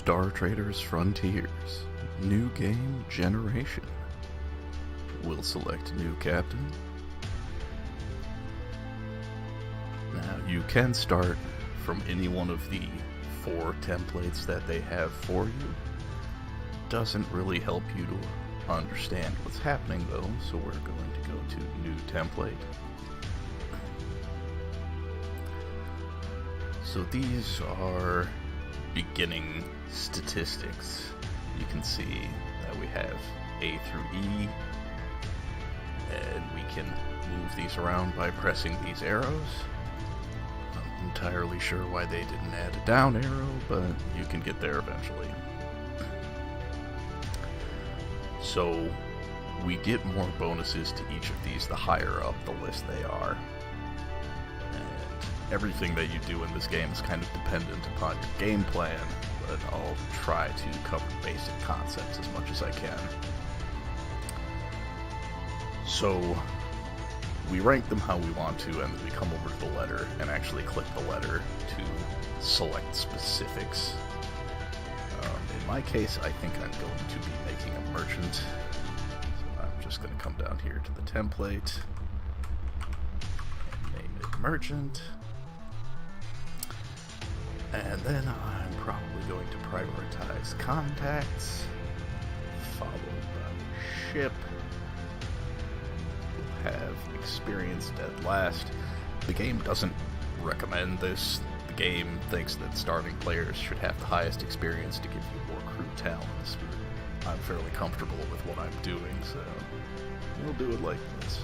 Star Traders Frontiers. New game generation. We'll select new captain. Now you can start from any one of the 4 templates that they have for you. Doesn't really help you to understand what's happening though, so we're going to go to new template. So these are beginning statistics. You can see that we have A through E, and we can move these around by pressing these arrows. I'm not entirely sure why they didn't add a down arrow, but you can get there eventually. So we get more bonuses to each of these the higher up the list they are. Everything that you do in this game is kind of dependent upon your game plan, but I'll try to cover basic concepts as much as I can. So, we rank them how we want to, and then we come over to the letter and actually click the letter to select specifics. In my case, I think I'm going to be making a merchant. So I'm just going to come down here to the template and name it merchant. And then I'm probably going to prioritize contacts, followed by ship. We'll have experienced at last. The game doesn't recommend this. The game thinks that starting players should have the highest experience to give you more crew talents. But I'm fairly comfortable with what I'm doing, so we'll do it like this.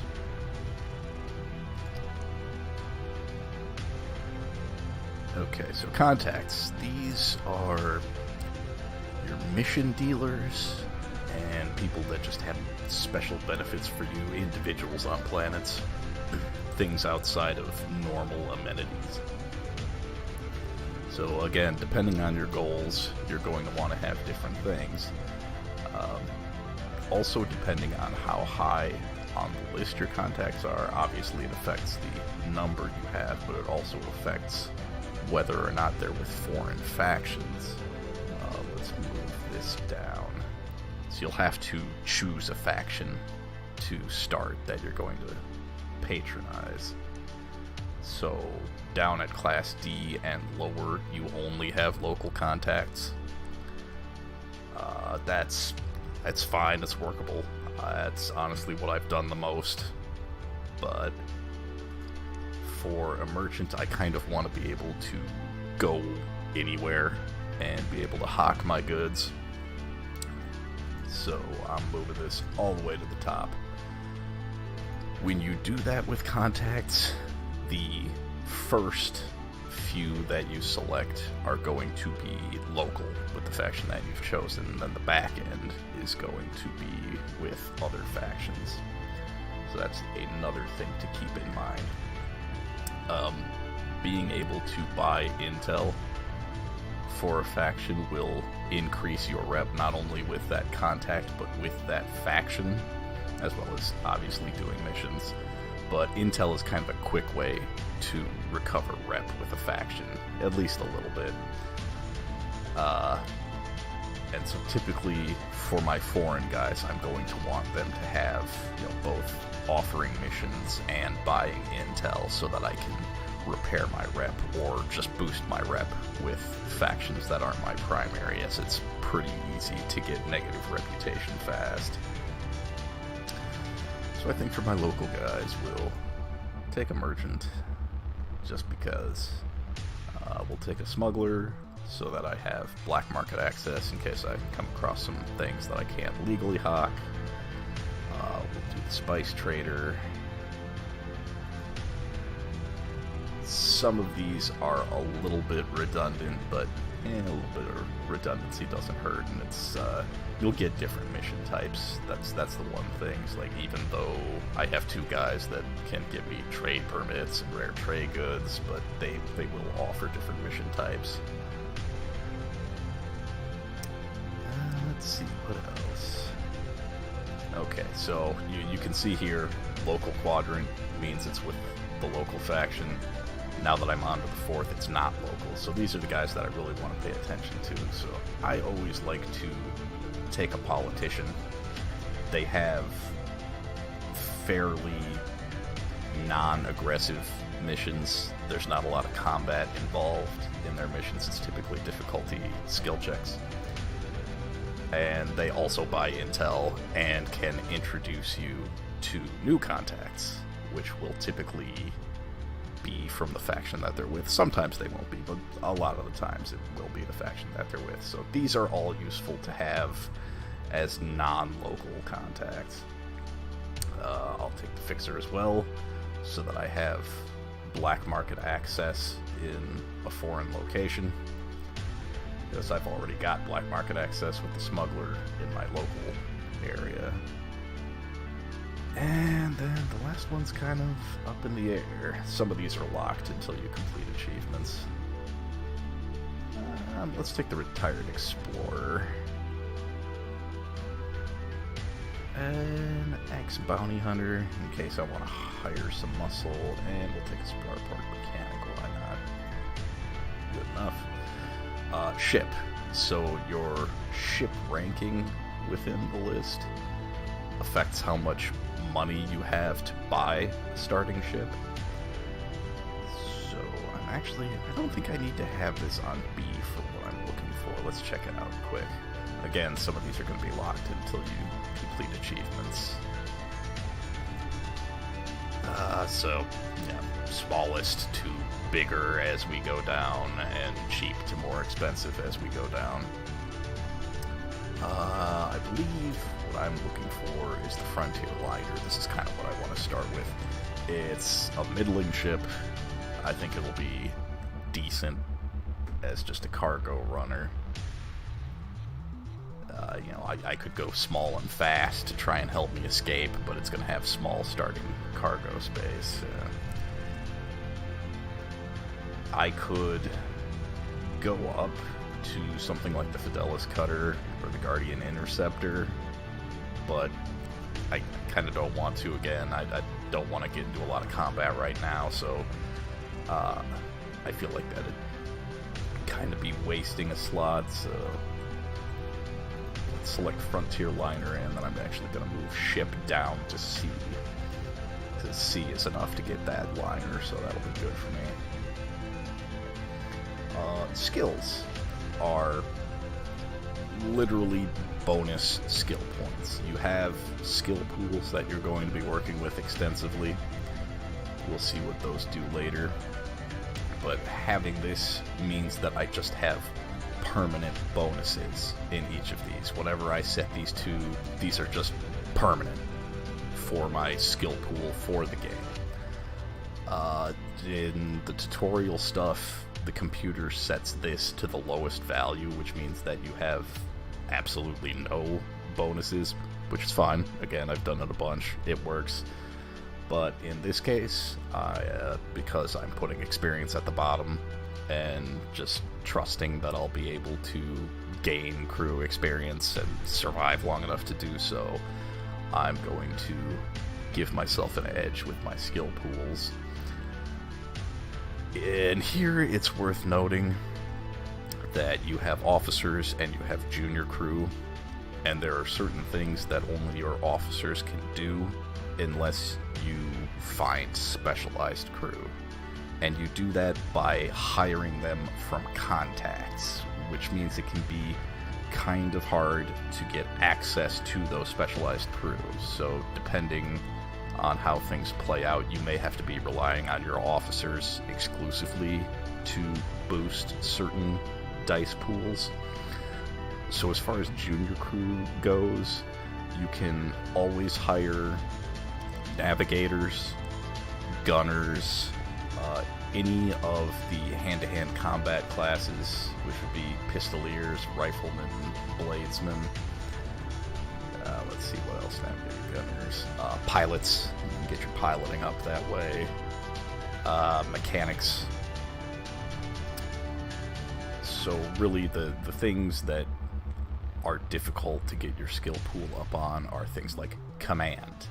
Okay, so contacts. These are your mission dealers and people that just have special benefits for you, individuals on planets, things outside of normal amenities. So again, depending on your goals, you're going to want to have different things. Also, depending on how high on the list your contacts are, obviously it affects the number you have, but it also affects whether or not they're with foreign factions. Let's move this down. So you'll have to choose a faction to start that you're going to patronize. So down at Class D and lower, you only have local contacts. That's fine, it's workable. That's honestly what I've done the most. But for a merchant, I kind of want to be able to go anywhere and be able to hawk my goods. So I'm moving this all the way to the top. When you do that with contacts, the first few that you select are going to be local with the faction that you've chosen, and then the back end is going to be with other factions. So that's another thing to keep in mind. Being able to buy intel for a faction will increase your rep not only with that contact but with that faction, as well as obviously doing missions. But intel is kind of a quick way to recover rep with a faction, at least a little bit. And so typically for my foreign guys, I'm going to want them to have, both offering missions and buying intel so that I can repair my rep or just boost my rep with factions that aren't my primary, as it's pretty easy to get negative reputation fast. So I think for my local guys, we'll take a merchant just because. We'll take a smuggler so that I have black market access in case I come across some things that I can't legally hawk. We'll do the spice trader. Some of these are a little bit redundant, but a little bit of redundancy doesn't hurt, and it's you'll get different mission types. That's the one thing. It's like, even though I have 2 guys that can give me trade permits and rare trade goods, but they will offer different mission types. Let's see, what else? Okay, so you can see here, local quadrant means it's with the local faction. Now that I'm on to the 4th, it's not local. So these are the guys that I really want to pay attention to. So I always like to take a politician. They have fairly non-aggressive missions. There's not a lot of combat involved in their missions. It's typically difficulty skill checks. And they also buy intel and can introduce you to new contacts, which will typically be from the faction that they're with. Sometimes they won't be, but a lot of the times it will be the faction that they're with. So these are all useful to have as non-local contacts. I'll take the Fixer as well, so that I have black market access in a foreign location, because I've already got black market access with the Smuggler in my local area. And then the last one's kind of up in the air. Some of these are locked until you complete achievements. Let's take the Retired Explorer. An ex-bounty hunter, in case I want to hire some muscle, and we'll take a Spark Park Mechanic, why not? Good enough. Ship. So your ship ranking within the list affects how much money you have to buy a starting ship. So I don't think I need to have this on B for what I'm looking for. Let's check it out quick. Again, some of these are going to be locked until you complete achievements. Smallest to bigger as we go down, and cheap to more expensive as we go down. I believe what I'm looking for is the Frontier Liner. This is kind of what I want to start with. It's a middling ship. I think it'll be decent as just a cargo runner. I could go small and fast to try and help me escape, but it's going to have small starting cargo space. I could go up to something like the Fidelis Cutter or the Guardian Interceptor, but I kind of don't want to. Again, I don't want to get into a lot of combat right now, so I feel like that'd kind of be wasting a slot, so let's select Frontier Liner, and then I'm actually going to move ship down to C, because C is enough to get that liner, so that'll be good for me. Skills are literally bonus skill points. You have skill pools that you're going to be working with extensively. We'll see what those do later. But having this means that I just have permanent bonuses in each of these. Whatever I set these to, these are just permanent for my skill pool for the game. In the tutorial stuff, the computer sets this to the lowest value, which means that you have absolutely no bonuses, which is fine. Again, I've done it a bunch. It works. But in this case, because I'm putting experience at the bottom and just trusting that I'll be able to gain crew experience and survive long enough to do so, I'm going to give myself an edge with my skill pools. And here it's worth noting that you have officers and you have junior crew, and there are certain things that only your officers can do unless you find specialized crew. And you do that by hiring them from contacts, which means it can be kind of hard to get access to those specialized crews. So depending on how things play out, you may have to be relying on your officers exclusively to boost certain dice pools. So as far as junior crew goes, you can always hire navigators, gunners, any of the hand-to-hand combat classes, which would be pistoliers, riflemen, bladesmen. Let's see what else. Navigator, gunners, pilots. You can get your piloting up that way. Mechanics. So really, the things that are difficult to get your skill pool up on are things like command.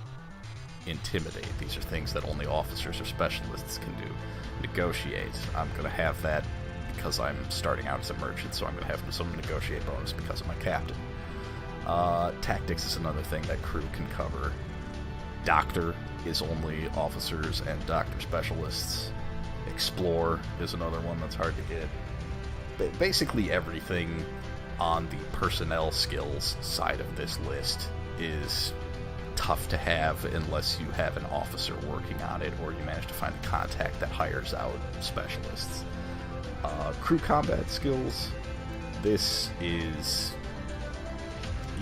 Intimidate. These are things that only officers or specialists can do. Negotiate. I'm going to have that because I'm starting out as a merchant, so I'm going to have some negotiate bonus because of my captain. Tactics is another thing that crew can cover. Doctor is only officers and doctor specialists. Explore is another one that's hard to get. Basically everything on the personnel skills side of this list is tough to have unless you have an officer working on it or you manage to find a contact that hires out specialists. Crew combat skills, this is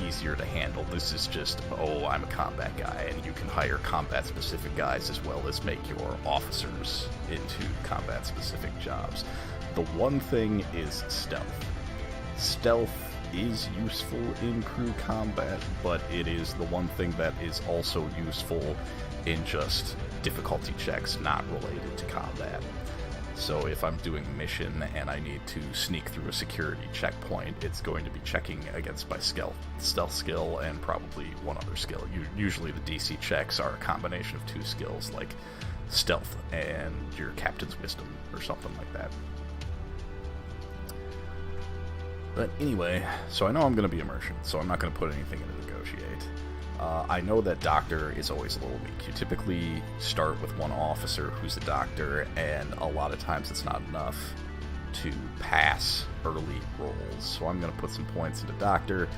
easier to handle. This is just, oh, I'm a combat guy, and you can hire combat specific guys as well as make your officers into combat specific jobs. The one thing is stealth. Stealth is useful in crew combat, but it is the one thing that is also useful in just difficulty checks not related to combat. So if I'm doing a mission and I need to sneak through a security checkpoint, it's going to be checking against my stealth skill and probably one other skill. Usually the DC checks are a combination of two skills, like stealth and your captain's wisdom or something like that. But anyway, so I know I'm going to be a merchant, so I'm not going to put anything into negotiate. I know that doctor is always a little weak. You typically start with one officer who's a doctor, and a lot of times it's not enough to pass early rolls. So I'm going to put some points into doctor.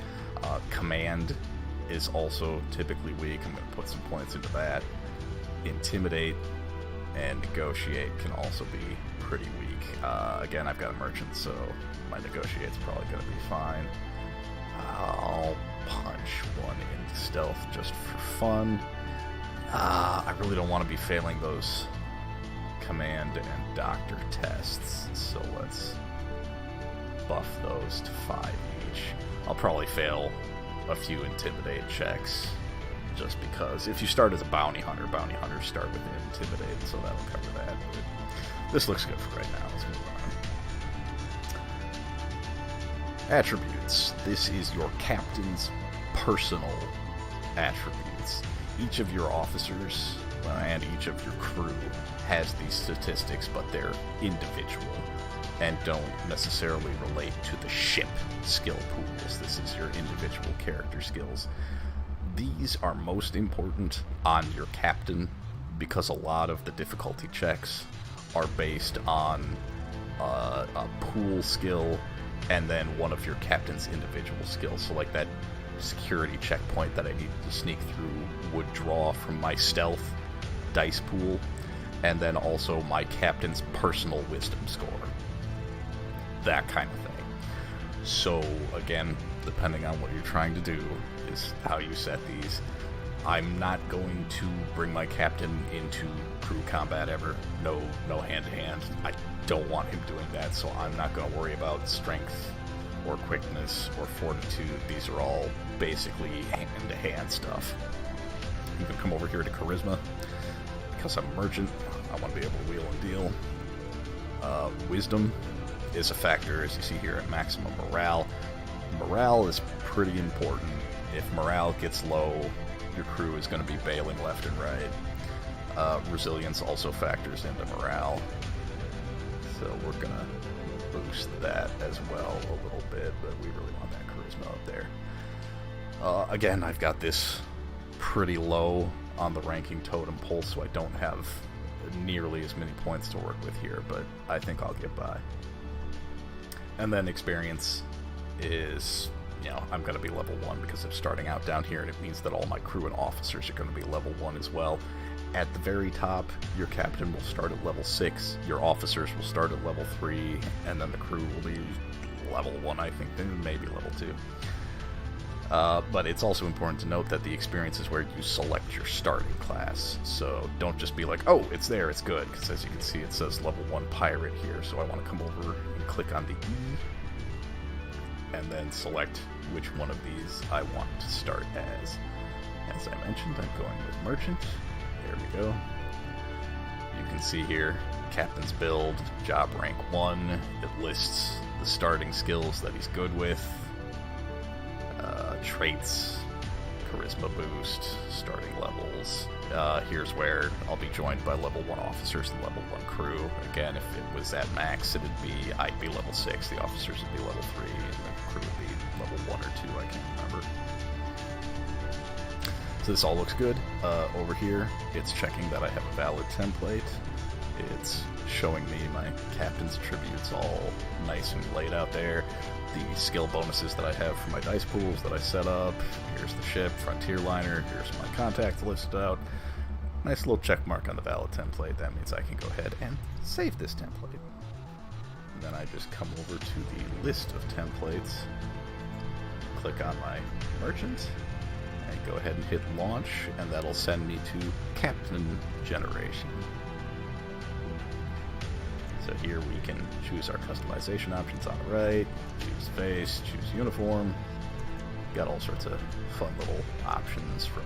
Command is also typically weak. I'm going to put some points into that. Intimidate and negotiate can also be pretty weak. Again, I've got a merchant, so my negotiate's probably going to be fine. I'll punch one into stealth just for fun. I really don't want to be failing those command and doctor tests, so let's buff those to 5 each. I'll probably fail a few intimidate checks, just because if you start as a bounty hunters start with intimidate, so that'll cover that. But this looks good for right now. Let's move on. Attributes. This is your captain's personal attributes. Each of your officers and each of your crew has these statistics, but they're individual and don't necessarily relate to the ship skill pools. This is your individual character skills. These are most important on your captain because a lot of the difficulty checks are based on a pool skill and then one of your captain's individual skills. So like that security checkpoint that I needed to sneak through would draw from my stealth dice pool and then also my captain's personal wisdom score. That kind of thing. So again, depending on what you're trying to do is how you set these. I'm not going to bring my captain into crew combat ever. No hand-to-hand. I don't want him doing that, so I'm not going to worry about strength or quickness or fortitude. These are all basically hand-to-hand stuff. You can come over here to charisma. Because I'm a merchant, I want to be able to wheel and deal. Wisdom is a factor, as you see here, at maximum morale. Morale is pretty important. If morale gets low, your crew is going to be bailing left and right. Resilience also factors into morale, so we're going to boost that as well a little bit, but we really want that charisma up there. Again, I've got this pretty low on the ranking totem pole, so I don't have nearly as many points to work with here, but I think I'll get by. And then experience is, I'm going to be level 1 because I'm starting out down here, and it means that all my crew and officers are going to be level 1 as well. At the very top, your captain will start at level 6, your officers will start at level 3, and then the crew will be level 1, I think, maybe level 2. But it's also important to note that the experience is where you select your starting class. So don't just be like, oh, it's there, it's good. Because as you can see, it says level 1 pirate here. So I want to come over and click on the E. And then select which one of these I want to start as. As I mentioned, I'm going with merchant. There we go. You can see here, captain's build, job rank 1. It lists the starting skills that he's good with. Traits, charisma boost, starting levels. Here's where I'll be joined by level 1 officers and level 1 crew. Again, if it was at max, I'd be level 6, the officers would be level 3, and the crew would be level 1 or 2, I can't remember. So this all looks good. Over here, it's checking that I have a valid template. It's showing me my captain's attributes all nice and laid out there. The skill bonuses that I have for my dice pools that I set up. Here's the ship, Frontier Liner. Here's my contacts listed out. Nice little check mark on the valid template. That means I can go ahead and save this template. And then I just come over to the list of templates, click on my merchant, and go ahead and hit launch, and that'll send me to captain generation. So here we can choose our customization options on the right, choose face, choose uniform. Got all sorts of fun little options, from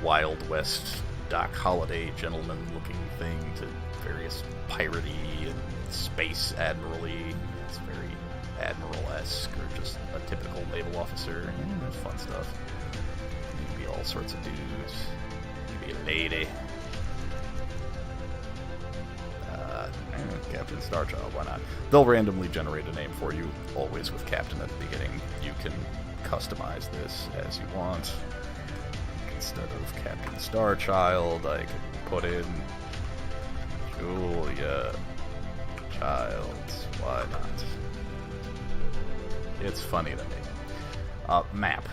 Wild West Doc Holliday gentleman looking thing to various piratey and space admirally. It's very admiral-esque, or just a typical naval officer. Fun stuff. You can be all sorts of dudes. You can be a lady. Captain Starchild, why not? They'll randomly generate a name for you, always with Captain at the beginning. You can customize this as you want. Instead of Captain Starchild, I can put in Julia Childs. Why not? It's funny to me. Map.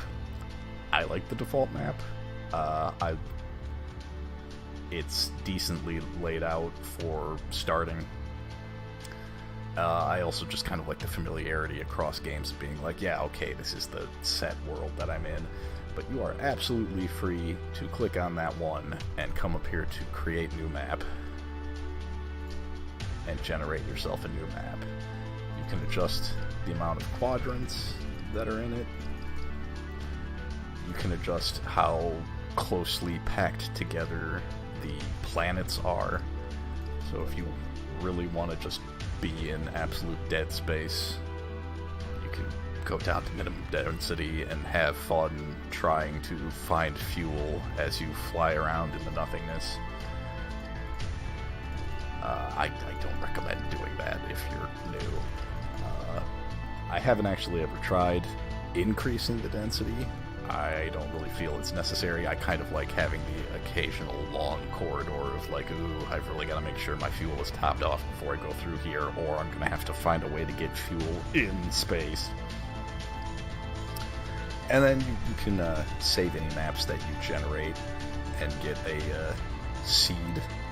I like the default map. It's decently laid out for starting. I also just kind of like the familiarity across games of being like, yeah, okay, this is the set world that I'm in, but you are absolutely free to click on that one and come up here to create new map and generate yourself a new map. You can adjust the amount of quadrants that are in it. You can adjust how closely packed together the planets are. So if you really want to just be in absolute dead space, you can go down to minimum density and have fun trying to find fuel as you fly around in the nothingness. I don't recommend doing that if you're new. I haven't actually ever tried increasing the density. I don't really feel it's necessary. I kind of like having the occasional long corridor of like, ooh, I've really got to make sure my fuel is topped off before I go through here, or I'm going to have to find a way to get fuel in space. And then you can save any maps that you generate and get a seed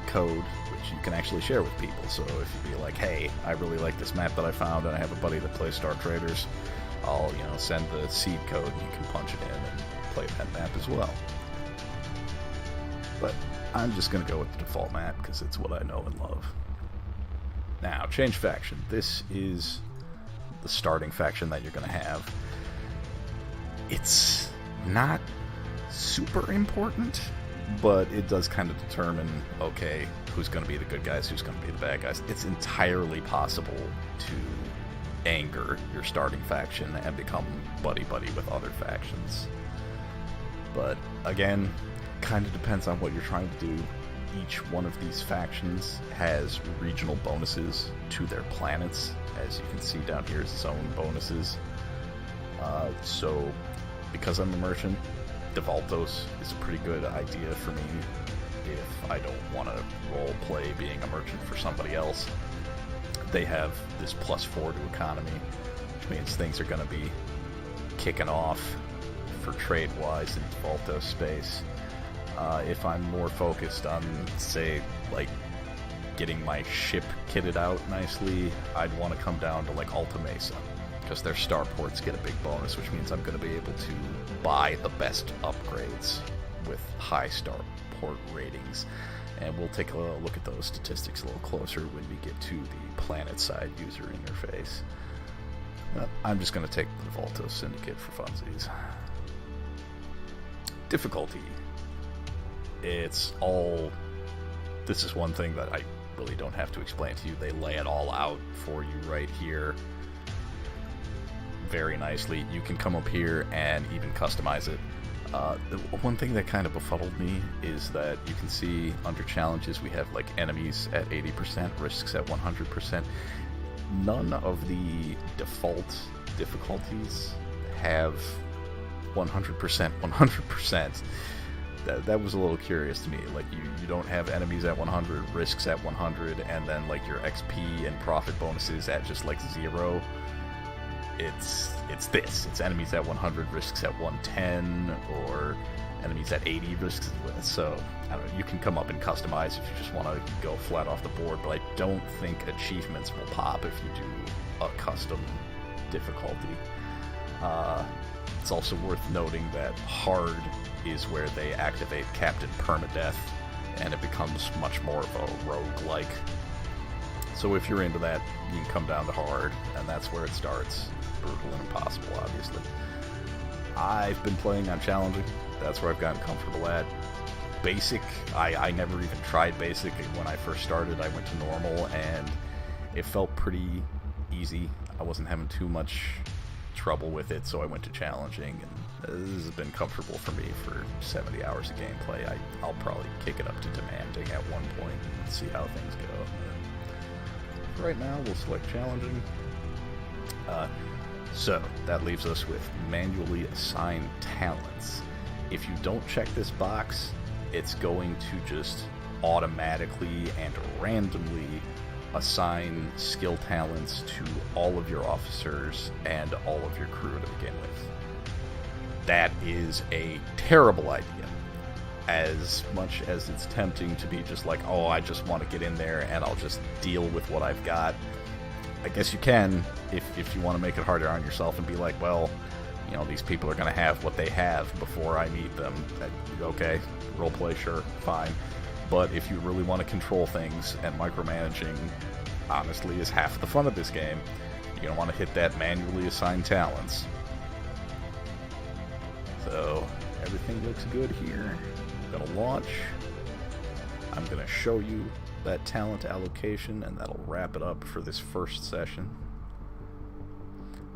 code, which you can actually share with people. So if you be like, hey, I really like this map that I found, and I have a buddy that plays Star Traders, I'll, send the seed code and you can punch it in and play that map as well. But I'm just going to go with the default map because it's what I know and love. Now, change faction. This is the starting faction that you're going to have. It's not super important, but it does kind of determine, okay, who's going to be the good guys, who's going to be the bad guys. It's entirely possible to anger your starting faction and become buddy-buddy with other factions. But again, kind of depends on what you're trying to do. Each one of these factions has regional bonuses to their planets. As you can see down here, zone bonuses. So because I'm a merchant, Devaltos is a pretty good idea for me if I don't want to role play being a merchant for somebody else. They have this +4 to economy, which means things are going to be kicking off for trade-wise in Devaltos space. If I'm more focused on, say, like getting my ship kitted out nicely, I'd want to come down to like Alta Mesa, because their starports get a big bonus, which means I'm going to be able to buy the best upgrades with high starport ratings. And we'll take a look at those statistics a little closer when we get to the planet side user interface. I'm just going to take the Devaltos Syndicate for funsies. Difficulty. This is one thing that I really don't have to explain to you. They lay it all out for you right here. very nicely. You can come up here and even customize it. The one thing that kind of befuddled me is that you can see under challenges we have like enemies at 80%, risks at 100%. None of the default difficulties have 100%, 100%. That was a little curious to me. Like, you don't have enemies at 100, risks at 100, and then like your XP and profit bonuses at just like 0. It's enemies at 100, risks at 110, or enemies at 80, risks. So I don't know, you can come up and customize if you just want to go flat off the board, but I don't think achievements will pop if you do a custom difficulty. It's also worth noting that hard is where they activate Captain Permadeath, and it becomes much more of a roguelike. So if you're into that, you can come down to hard, and that's where it starts. Brutal and impossible, obviously. I've been playing on challenging. That's where I've gotten comfortable at. Basic, I never even tried basic. When I first started, I went to normal, and it felt pretty easy. I wasn't having too much trouble with it, so I went to challenging, and this has been comfortable for me for 70 hours of gameplay. I'll probably kick it up to demanding at one point and see how things go. Right now, we'll select challenging. So that leaves us with manually assigned talents. If you don't check this box, it's going to just automatically and randomly assign skill talents to all of your officers and all of your crew to begin with. That is a terrible idea. As much as it's tempting to be just like, oh, I just want to get in there and I'll just deal with what I've got, I guess you can if you want to make it harder on yourself and be like, well, you know, these people are going to have what they have before I meet them. Okay, roleplay, sure, fine. But if you really want to control things, and micromanaging, honestly, is half the fun of this game, you're going to want to hit that manually assigned talents. So, everything looks good here. I'm going to launch. I'm going to show you that talent allocation, and that'll wrap it up for this first session.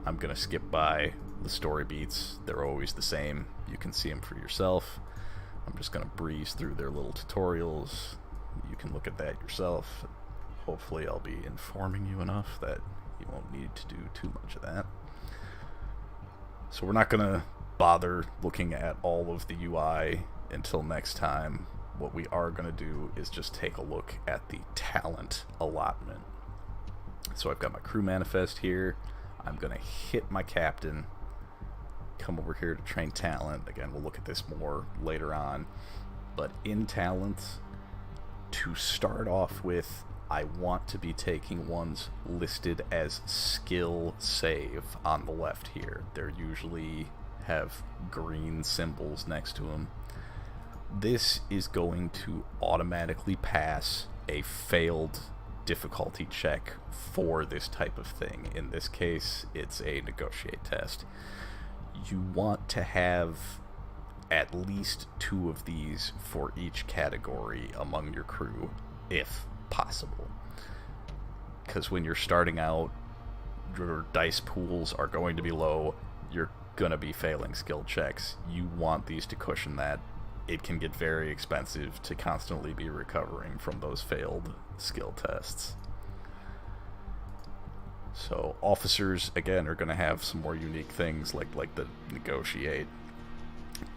I'm going to skip by the story beats. They're always the same. You can see them for yourself. I'm just going to breeze through their little tutorials. You can look at that yourself. Hopefully I'll be informing you enough that you won't need to do too much of that. So we're not going to bother looking at all of the UI until next time. What we are going to do is just take a look at the talent allotment. So I've got my crew manifest here. I'm going to hit my captain. Come over here to train talent. Again, we'll look at this more later on. But in talent, to start off with, I want to be taking ones listed as skill save on the left here. They usually have green symbols next to them. This is going to automatically pass a failed difficulty check for this type of thing. In this case, it's a negotiate test. You want to have at least 2 of these for each category among your crew, if possible. Because when you're starting out, your dice pools are going to be low. You're going to be failing skill checks. You want these to cushion that. It can get very expensive to constantly be recovering from those failed skill tests. So officers, again, are going to have some more unique things like the negotiate.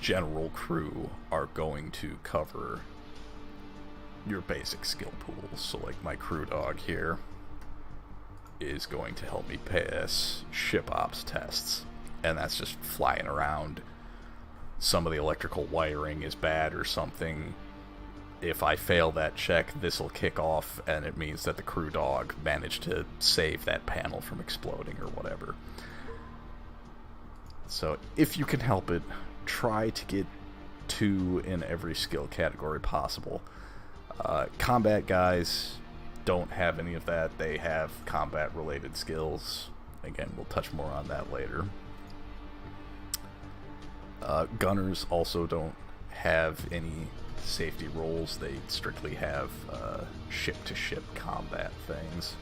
General crew are going to cover your basic skill pools. So like my crew dog here is going to help me pass ship ops tests. And that's just flying around. Some of the electrical wiring is bad or something. If I fail that check, this will kick off, and it means that the crew dog managed to save that panel from exploding or whatever. So if you can help it, try to get 2 in every skill category possible. Combat guys don't have any of that. They have combat-related skills. Again, we'll touch more on that later. Gunners also don't have any safety roles. They strictly have ship-to-ship combat things.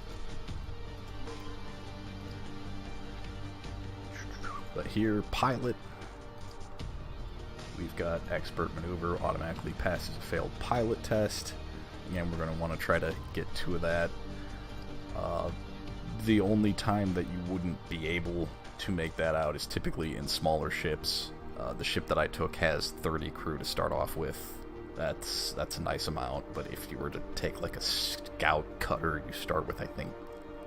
But here, pilot, we've got expert maneuver, automatically passes a failed pilot test. Again, we're going to want to try to get 2 of that. The only time that you wouldn't be able to make that out is typically in smaller ships. The ship that I took has 30 crew to start off with. That's a nice amount, but if you were to take like a scout cutter, you start with, I think,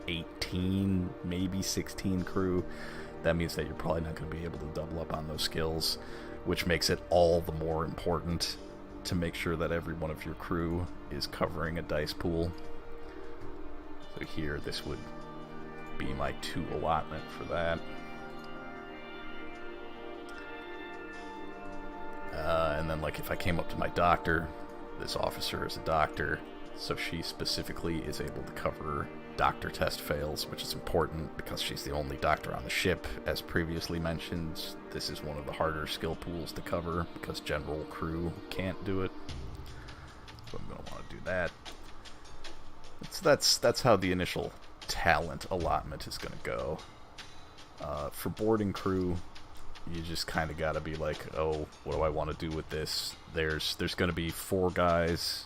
18, maybe 16 crew. That means that you're probably not going to be able to double up on those skills, which makes it all the more important to make sure that every one of your crew is covering a dice pool. So here, this would be my 2 allotment for that. And then, like, if I came up to my doctor, this officer is a doctor, so she specifically is able to cover doctor test fails, which is important because she's the only doctor on the ship. As previously mentioned, this is one of the harder skill pools to cover because general crew can't do it. So I'm going to want to do that. That's how the initial talent allotment is going to go. For boarding crew, you just kind of got to be like, oh, what do I want to do with this? There's going to be 4 guys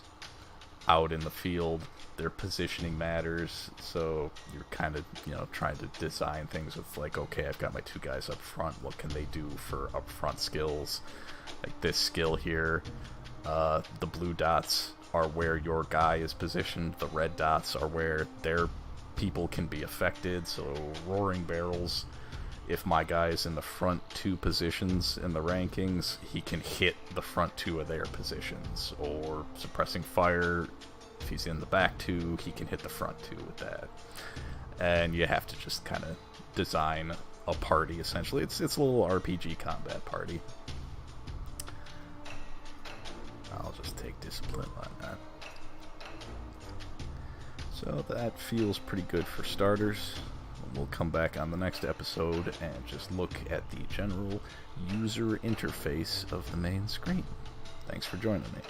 out in the field. Their positioning matters, so you're kind of, trying to design things with like, okay, I've got my 2 guys up front. What can they do for up front skills? Like this skill here, the blue dots are where your guy is positioned. The red dots are where their people can be affected. So roaring barrels, if my guy is in the front 2 positions in the rankings, he can hit the front 2 of their positions. Or suppressing fire, if he's in the back 2, he can hit the front 2 with that. And you have to just kind of design a party, essentially. It's a little RPG combat party. I'll just take discipline on that. So that feels pretty good for starters. We'll come back on the next episode and just look at the general user interface of the main screen. Thanks for joining me.